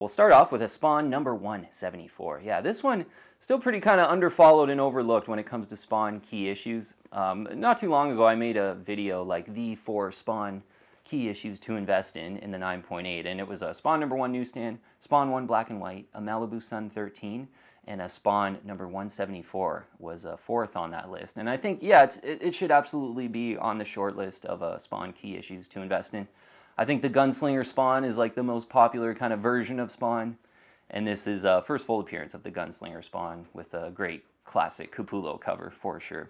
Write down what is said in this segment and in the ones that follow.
We'll start off with a Spawn number 174. Yeah, this one still pretty kind of underfollowed and overlooked when it comes to Spawn key issues. Not too long ago, I made a video like the 4 Spawn key issues to invest in the 9.8, and it was a Spawn number 1 newsstand, Spawn 1 black and white, a Malibu Sun 13, and a Spawn number 174 was a 4th on that list. And I think, yeah, it should absolutely be on the short list of Spawn key issues to invest in. I think the Gunslinger Spawn is like the most popular kind of version of Spawn, and this is first full appearance of the Gunslinger Spawn with a great classic Capullo cover for sure.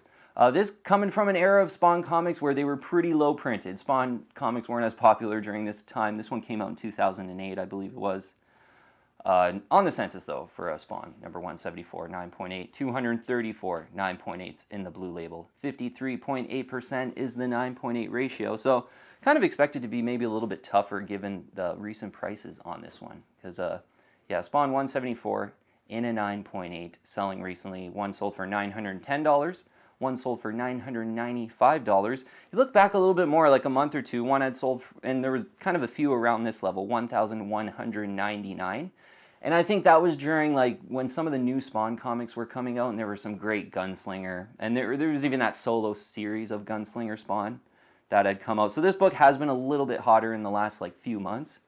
This coming from an era of Spawn comics where they were pretty low printed. Spawn comics weren't as popular during this time. This one came out in 2008, I believe it was. On the census though, for a Spawn number 174, 9.8, 234 9.8s in the blue label. 53.8% is the 9.8 ratio. So kind of expected to be maybe a little bit tougher given the recent prices on this one. Because, yeah, Spawn 174 in a 9.8 selling recently. One sold for $910. One sold for $995. You look back a little bit more, like a month or two, one had sold, and there was kind of a few around this level, $1,199. And I think that was during like when some of the new Spawn comics were coming out, and there were some great Gunslinger, and there was even that solo series of Gunslinger Spawn that had come out. So this book has been a little bit hotter in the last like few months,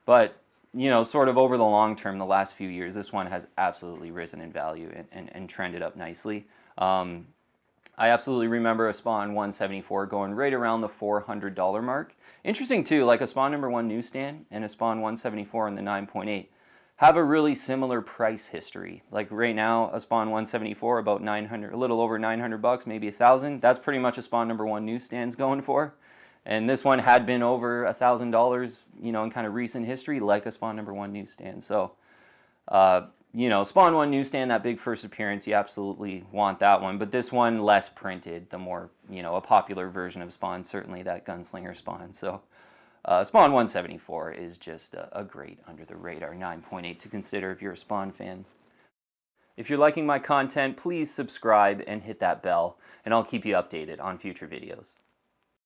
but you know, sort of over the long term, the last few years, this one has absolutely risen in value and trended up nicely. I absolutely remember a Spawn 174 going right around the $400 mark. Interesting too, like a Spawn number 1 newsstand and a Spawn 174 in the 9.8 have a really similar price history. Like right now, a Spawn 174 about 900, a little over 900 bucks, maybe 1,000. That's pretty much a Spawn number 1 newsstand's going for. And this one had been over $1,000, you know, in kind of recent history, like a Spawn number 1 newsstand. So, you know, Spawn 1 newsstand, that big first appearance, you absolutely want that one. But this one, less printed, the more, you know, a popular version of Spawn, certainly that Gunslinger Spawn. So, Spawn 174 is just a great under-the-radar 9.8 to consider if you're a Spawn fan. If you're liking my content, please subscribe and hit that bell, and I'll keep you updated on future videos.